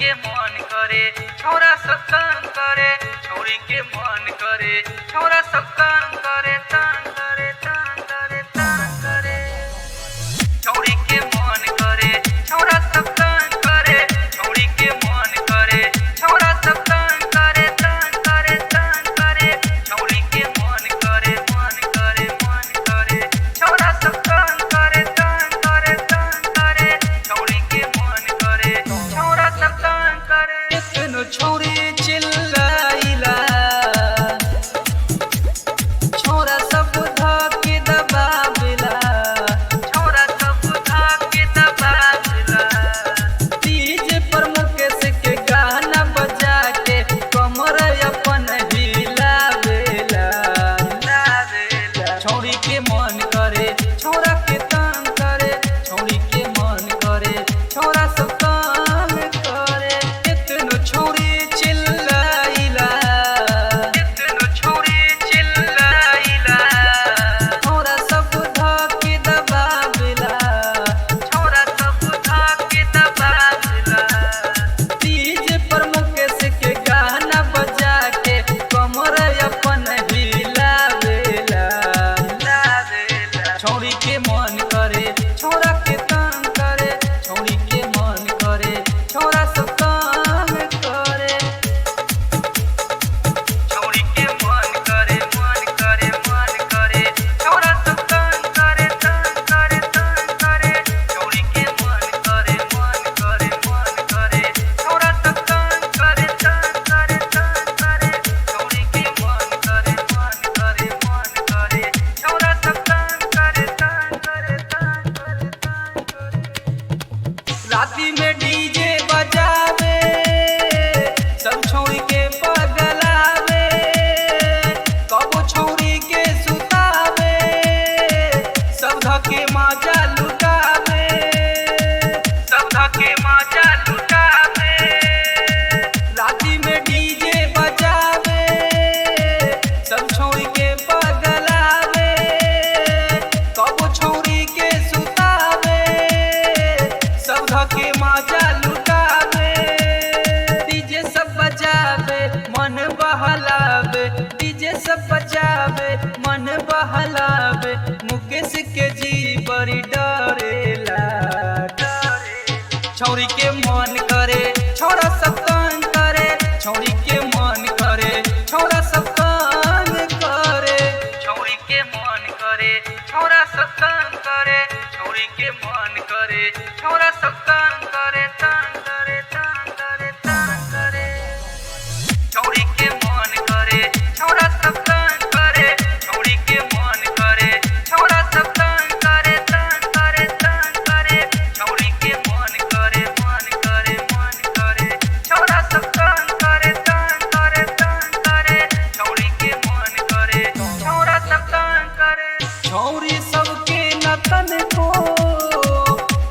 के मन करे छोरा सब तंग करे, छौरी के मन करे छोरा सब तंग करे, तंग करे तंग करे तंग करे। छौरी के मन करे छोरा सब तंग करे, छौरी के मन करे छोरा सब तंग करे, तंग करे तंग करे। छौरी के मन करे छोरा सब तंग करे, तंग करे तंग करे। छौरी के मन करे छोरा सब तंग करे। इतनो छौरी चिल्लाइला छोरा सब धके दबावेला, छोरा सब धके दबावेला। डीजे पर मुकेश के गाना बजा के कमर अपन हिलावेला, हिलावेला। छौरी के मन करे छोरा के तंग करे, छौरी के मन करे छोरा सब तंग करे। इतनो छौरी चिल्लाइला, इतनो छौरी चिल्लाइला छोरा सब धके दबावेला, छोरा सब धके दबावेला। डीजे पर मुकेश के गाना बजा के कमर अपन हिलावेला, हिलावेला। छौरी के मन करे छोरा के तंग करे, छौरी के मन करे छोरा सब तंग करे। छौरी के मन करे छोरा सब तंग करे, तंग करे तंग करे। छौरी के मन करे छोरा सब तंग करे, तंग करे तंग करे। छौरी के मन करे छोरा सब तंग करे, तंग करे तंग करे तंग करे। राती में डीजे बजावे सब छौरी के पगलावे, कबो छौरी के सुतावे सब धके माजा लुटावे, सब धके माजा लुटावे। राती में डीजे बजावे सब छौरी के पगलावे, कबो छौरी के सुतावे सब धके माजा लुटावे। डीजे सब बजावे मन बहलावे, डीजे सब बजावे मन बहलावे। मुकेश के जी बड़ी डरेला, डरेला। छौरी के मन करे छोरा सब तंग करे, छौरी के मन करे छोरा सब तंग करे। छौरी के मन करे छोरा सब तंग करे, छौरी के मन करे छोरा सब तंग करे, तंग करे तंग करे तंग करे। छौरी के मन करे छोरा सब तंग करे, छौरी के मन करे छोरा सब तंग करे, तंग करे तंग करे। छौरी के मन करे छोरा सब तंग करे, तंग करे तंग करे। छौरी के मन करे छोरा सब तंग करे। छौरी सबके नतन को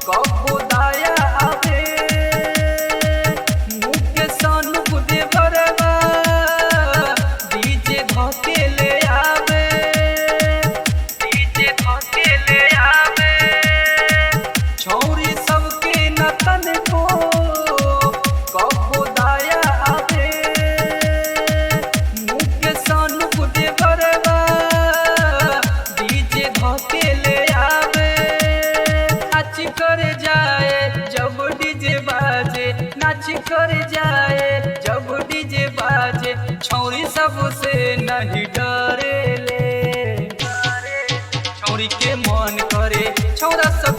कबो दाया आवे, मुकेश अनुपदे बरवा डीजे धके ले आवे, डीजे धके ले आवे। छौरी सबके नतन को कबो दाया आवे, मुकेश अनुपदे बरवा डीजे धके ले आवे। नाच कर जाए जब डीजे बाजे, नाच कर जाए जब डीजे बाजे। छौरी सबसे नहीं डरेले, छौरी के मन करे छोरा सब